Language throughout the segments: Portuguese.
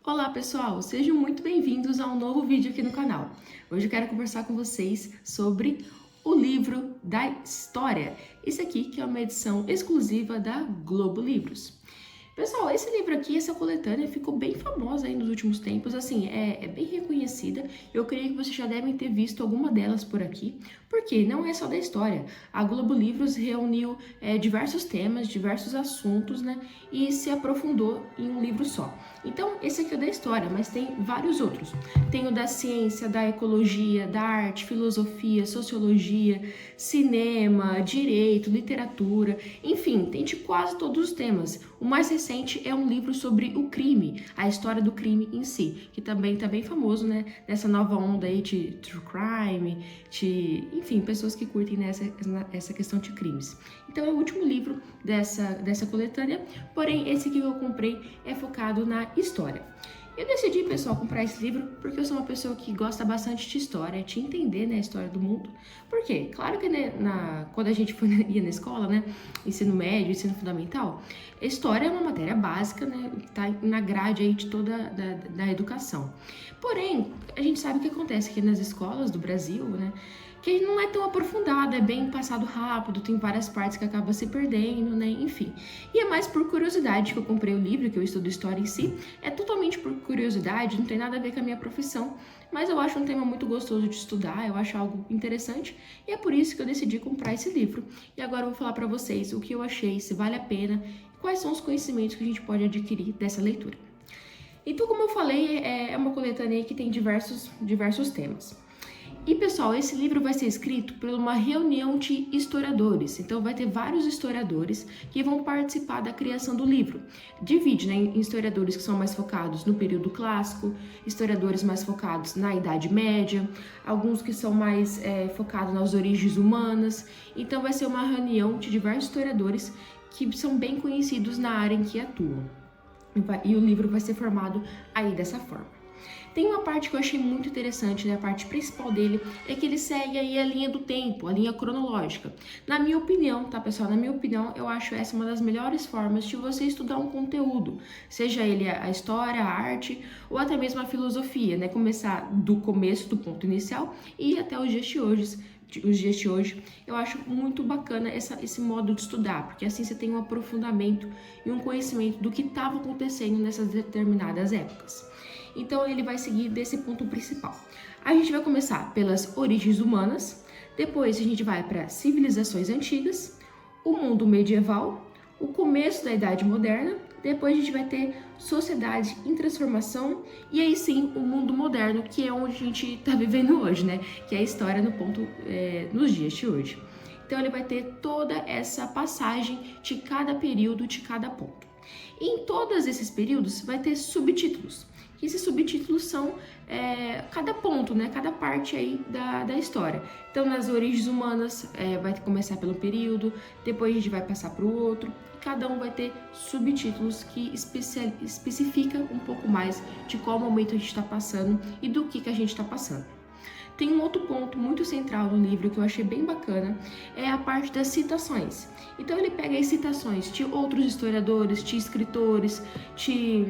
Olá pessoal, sejam muito bem-vindos a um novo vídeo aqui no canal. Hoje eu quero conversar com vocês sobre o livro da história. Esse aqui que é uma edição exclusiva da Globo Livros. Pessoal, esse livro aqui, essa coletânea, ficou bem famosa aí nos últimos tempos, assim, é bem reconhecida. Eu creio que vocês já devem ter visto alguma delas por aqui, porque não é só da história. A Globo Livros reuniu diversos temas, diversos assuntos, né, e se aprofundou em um livro só. Então, esse aqui é da história, mas tem vários outros. Tem o da ciência, da ecologia, da arte, filosofia, sociologia, cinema, direito, literatura, enfim, tem de quase todos os temas. O mais recente é um livro sobre o crime, a história do crime em si, que também está bem famoso, né? Nessa nova onda aí de true crime, enfim, pessoas que curtem essa questão de crimes. Então é o último livro dessa coletânea, porém esse que eu comprei é focado na história. Eu decidi, pessoal, comprar esse livro porque eu sou uma pessoa que gosta bastante de história, de entender, né, a história do mundo. Por quê? Claro que quando a gente ia na escola, né, ensino médio, ensino fundamental, a história é uma matéria básica, né, que está na grade aí de toda da educação. Porém, a gente sabe o que acontece aqui nas escolas do Brasil, né, que não é tão aprofundado, é bem passado rápido, tem várias partes que acabam se perdendo, né, enfim. E é mais por curiosidade que eu comprei o livro, que eu estudo história em si, é totalmente por curiosidade, não tem nada a ver com a minha profissão, mas eu acho um tema muito gostoso de estudar, eu acho algo interessante, e é por isso que eu decidi comprar esse livro. E agora eu vou falar para vocês o que eu achei, se vale a pena, quais são os conhecimentos que a gente pode adquirir dessa leitura. Então, como eu falei, é uma coletânea que tem diversos temas. E pessoal, esse livro vai ser escrito por uma reunião de historiadores, então vai ter vários historiadores que vão participar da criação do livro. Divide, né, em historiadores que são mais focados no período clássico, historiadores mais focados na Idade Média, alguns que são mais focados nas origens humanas. Então vai ser uma reunião de diversos historiadores que são bem conhecidos na área em que atuam. E o livro vai ser formado aí dessa forma. Tem uma parte que eu achei muito interessante, né? A parte principal dele é que ele segue aí a linha do tempo, a linha cronológica. Na minha opinião, tá, pessoal? Na minha opinião, eu acho essa uma das melhores formas de você estudar um conteúdo, seja ele a história, a arte ou até mesmo a filosofia, né? Começar do começo, do ponto inicial e ir até os dias de hoje. Eu acho muito bacana esse modo de estudar, porque assim você tem um aprofundamento e um conhecimento do que estava acontecendo nessas determinadas épocas. Então ele vai seguir desse ponto principal. A gente vai começar pelas origens humanas, depois a gente vai para civilizações antigas, o mundo medieval, o começo da Idade Moderna, depois a gente vai ter sociedade em transformação e aí sim o mundo moderno, que é onde a gente está vivendo hoje, né? Que é a história nos dias de hoje. Então ele vai ter toda essa passagem de cada período, de cada ponto. E em todos esses períodos vai ter subtítulos. E esses subtítulos são cada ponto, né? Cada parte aí da história. Então, nas origens humanas, vai começar pelo período, depois a gente vai passar para o outro, e cada um vai ter subtítulos que especifica um pouco mais de qual momento a gente está passando e do que a gente está passando. Tem um outro ponto muito central no livro que eu achei bem bacana, é a parte das citações. Então ele pega as citações de outros historiadores, de escritores, de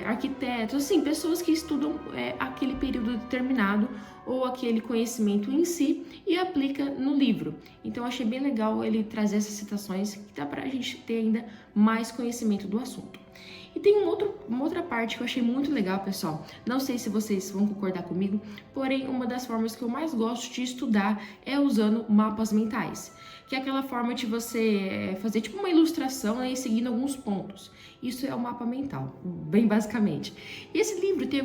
arquitetos, assim, pessoas que estudam aquele período determinado ou aquele conhecimento em si e aplica no livro. Então eu achei bem legal ele trazer essas citações que dá pra gente ter ainda mais conhecimento do assunto. E tem uma outra parte que eu achei muito legal, pessoal. Não sei se vocês vão concordar comigo, porém, uma das formas que eu mais gosto de estudar é usando mapas mentais, que é aquela forma de você fazer tipo uma ilustração, né, e seguindo alguns pontos. Isso é o mapa mental, bem basicamente. E esse livro tem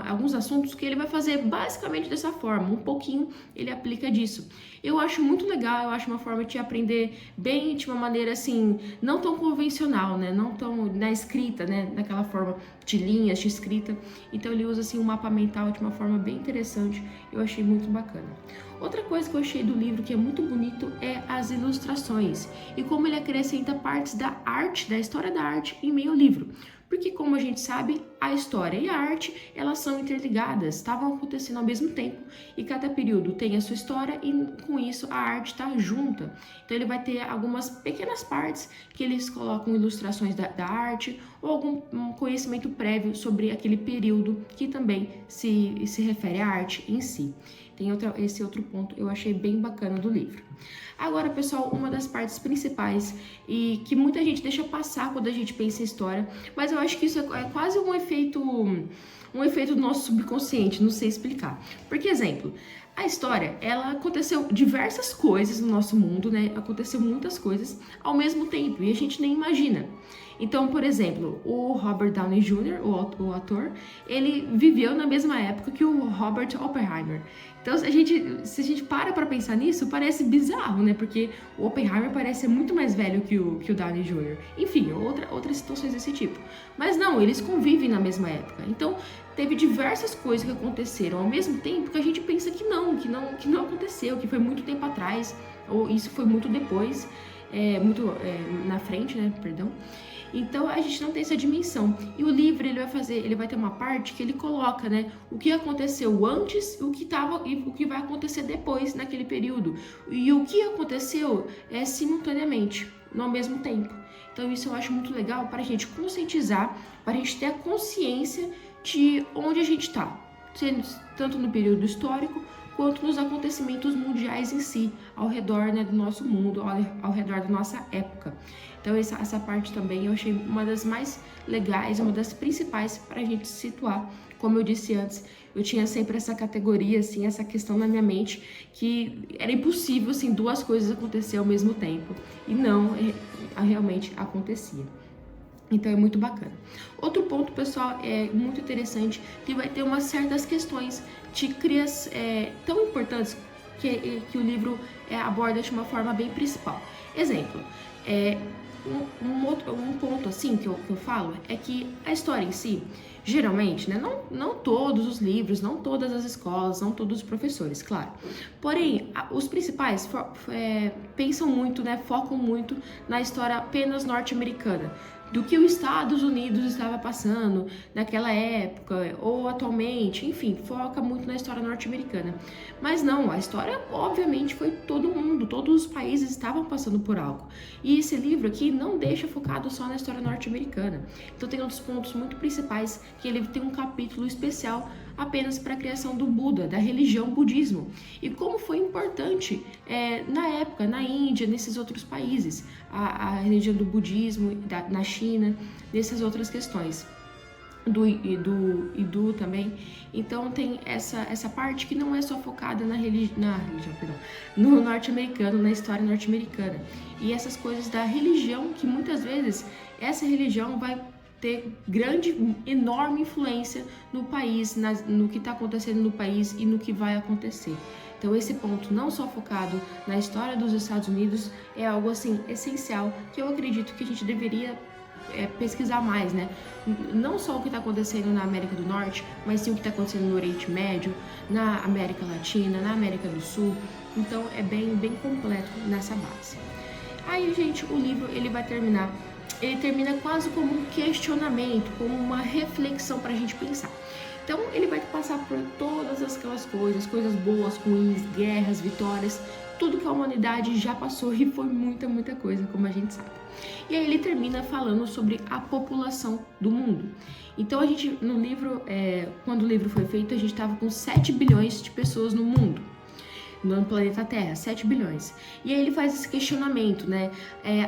alguns assuntos que ele vai fazer basicamente dessa forma, um pouquinho ele aplica disso. Eu acho muito legal, eu acho uma forma de aprender bem, de uma maneira assim, não tão convencional, né, não tão na escrita, né, naquela forma de linhas, de escrita. Então ele usa assim um mapa mental de uma forma bem interessante, eu achei muito bacana. Outra coisa que eu achei do livro que é muito bonito é as ilustrações e como ele acrescenta partes da arte, da história da arte em meio ao livro. Porque, como a gente sabe, a história e a arte, elas são interligadas, estavam acontecendo ao mesmo tempo, e cada período tem a sua história e com isso a arte está junta. Então ele vai ter algumas pequenas partes que eles colocam ilustrações da arte ou algum conhecimento prévio sobre aquele período que também se refere à arte em si. Tem esse outro ponto eu achei bem bacana do livro. Agora, pessoal, uma das partes principais e que muita gente deixa passar quando a gente pensa em história, mas eu acho que isso é quase um efeito do nosso subconsciente, não sei explicar. Porque, exemplo, a história, ela aconteceu diversas coisas no nosso mundo, né? Aconteceu muitas coisas ao mesmo tempo e a gente nem imagina. Então, por exemplo, o Robert Downey Jr., o ator, ele viveu na mesma época que o Robert Oppenheimer. Então, se a gente para pensar nisso, parece bizarro, né? Porque o Oppenheimer parece ser muito mais velho que o Downey Jr. Enfim, outras situações desse tipo. Mas não, eles convivem na mesma época. Então, teve diversas coisas que aconteceram ao mesmo tempo que a gente pensa que não aconteceu, que foi muito tempo atrás, ou isso foi muito depois, na frente, né? Perdão. Então a gente não tem essa dimensão. E o livro ele vai ter uma parte que ele coloca, né, o que aconteceu antes, o que vai acontecer depois naquele período. E o que aconteceu simultaneamente, no mesmo tempo. Então isso eu acho muito legal para a gente conscientizar, para a gente ter a consciência de onde a gente está, tanto no período histórico quanto nos acontecimentos mundiais em si, ao redor, né, do nosso mundo, ao redor da nossa época. Então essa parte também eu achei uma das mais legais, uma das principais para a gente se situar. Como eu disse antes, eu tinha sempre essa categoria, assim, essa questão na minha mente, que era impossível, assim, duas coisas acontecer ao mesmo tempo. E não, realmente acontecia. Então é muito bacana. Outro ponto, pessoal, é muito interessante, que vai ter umas certas questões de crias tão importantes que o livro aborda de uma forma bem principal. Exemplo, um ponto assim que eu falo é que a história em si, geralmente, né, não todos os livros, não todas as escolas, não todos os professores, claro. Porém, os principais pensam muito, né, focam muito na história apenas norte-americana, do que os Estados Unidos estava passando naquela época ou atualmente, enfim, foca muito na história norte-americana. Mas não, a história obviamente foi todo mundo, todos os países estavam passando por algo. E esse livro aqui não deixa focado só na história norte-americana. Então tem outros pontos muito principais, que ele tem um capítulo especial apenas para a criação do Buda, da religião budismo, e como foi importante na época, na Índia, nesses outros países, a religião do budismo, na China, nessas outras questões. Do Hindu também. Então tem essa parte que não é só focada no norte-americano, na história norte-americana. E essas coisas da religião, que muitas vezes essa religião vai ter enorme influência no país, no que está acontecendo no país e no que vai acontecer. Então esse ponto, não só focado na história dos Estados Unidos, é algo assim essencial que eu acredito que a gente deveria pesquisar mais, né? Não só o que está acontecendo na América do Norte, mas sim o que está acontecendo no Oriente Médio, na América Latina, na América do Sul. Então é bem completo nessa base. Aí, gente, o livro ele termina quase como um questionamento, como uma reflexão para a gente pensar. Então ele vai passar por todas aquelas coisas boas, ruins, guerras, vitórias, tudo que a humanidade já passou, e foi muita coisa, como a gente sabe. E aí ele termina falando sobre a população do mundo. Então a gente, no livro, quando o livro foi feito, a gente estava com 7 bilhões de pessoas no mundo, no planeta Terra, 7 bilhões. E aí ele faz esse questionamento, né?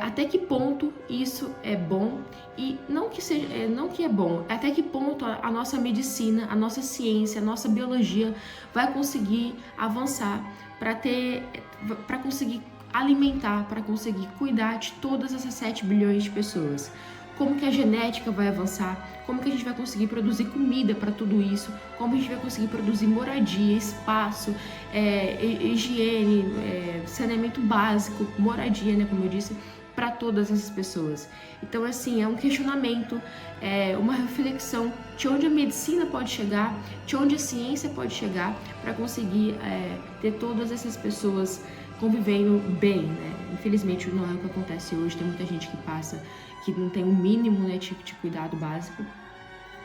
Até que ponto isso é bom e não que é bom, até que ponto a nossa medicina, a nossa ciência, a nossa biologia vai conseguir avançar para conseguir alimentar, para conseguir cuidar de todas essas 7 bilhões de pessoas. Como que a genética vai avançar, como que a gente vai conseguir produzir comida para tudo isso, como a gente vai conseguir produzir moradia, espaço, higiene, saneamento básico, moradia, né, como eu disse, para todas essas pessoas. Então, assim, é um questionamento, uma reflexão de onde a medicina pode chegar, de onde a ciência pode chegar para conseguir ter todas essas pessoas convivendo bem, né? Infelizmente não é o que acontece hoje, tem muita gente que passa, que não tem o mínimo, né, tipo de cuidado básico,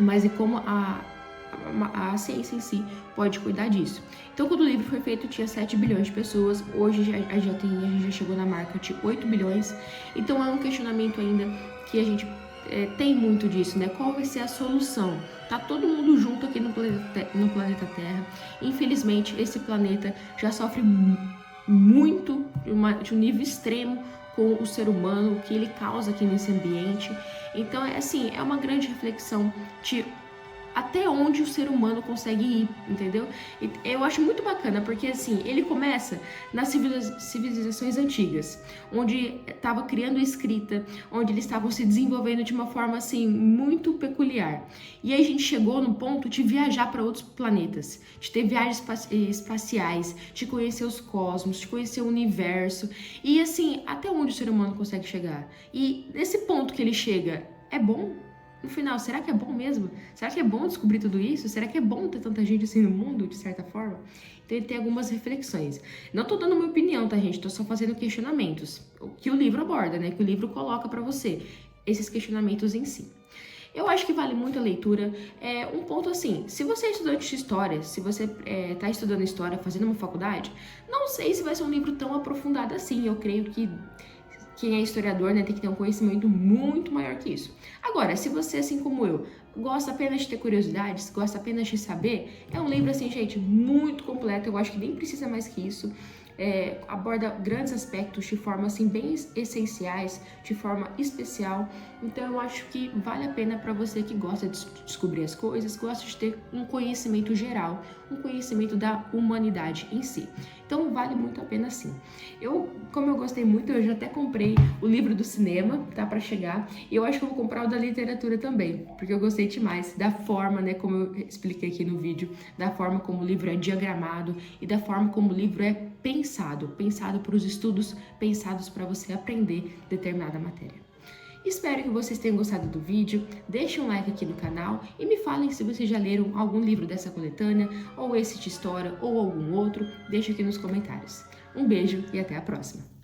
mas é como a ciência em si pode cuidar disso. Então, quando o livro foi feito, tinha 7 bilhões de pessoas, hoje a gente já chegou na marca de 8 bilhões, então é um questionamento ainda que a gente tem muito disso, né? Qual vai ser a solução? Tá todo mundo junto aqui no planeta Terra. Infelizmente, esse planeta já sofre muito, de um nível extremo, com o ser humano, o que ele causa aqui nesse ambiente. Então, é uma grande reflexão de até onde o ser humano consegue ir, entendeu? E eu acho muito bacana, porque assim, ele começa nas civilizações antigas, onde estava criando escrita, onde eles estavam se desenvolvendo de uma forma assim, muito peculiar. E aí a gente chegou no ponto de viajar para outros planetas, de ter viagens espaciais, de conhecer os cosmos, de conhecer o universo. E assim, até onde o ser humano consegue chegar? E nesse ponto que ele chega, é bom? No final, será que é bom mesmo? Será que é bom descobrir tudo isso? Será que é bom ter tanta gente assim no mundo, de certa forma? Então ele tem algumas reflexões. Não tô dando minha opinião, tá, gente? Tô só fazendo questionamentos. O que o livro aborda, né? Que o livro coloca pra você. Esses questionamentos em si. Eu acho que vale muito a leitura. Um ponto assim, se você é estudante de história, se você tá estudando história, fazendo uma faculdade, não sei se vai ser um livro tão aprofundado assim. Eu creio que quem é historiador, né, tem que ter um conhecimento muito maior que isso. Agora, se você, assim como eu, gosta apenas de ter curiosidades, gosta apenas de saber, é um livro, assim, gente, muito completo. Eu acho que nem precisa mais que isso. Aborda grandes aspectos de forma, assim, bem essenciais, de forma especial. Então, eu acho que vale a pena para você que gosta de descobrir as coisas, gosta de ter um conhecimento geral, um conhecimento da humanidade em si. Então, vale muito a pena, sim. Como eu gostei muito, eu já até comprei o livro do cinema, tá para chegar, e eu acho que eu vou comprar o da literatura também, porque eu gostei demais da forma, né, como eu expliquei aqui no vídeo, da forma como o livro é diagramado e da forma como o livro é pensado para os estudos, pensados para você aprender determinada matéria. Espero que vocês tenham gostado do vídeo, deixem um like aqui no canal e me falem se vocês já leram algum livro dessa coletânea, ou esse de história, ou algum outro, deixe aqui nos comentários. Um beijo e até a próxima!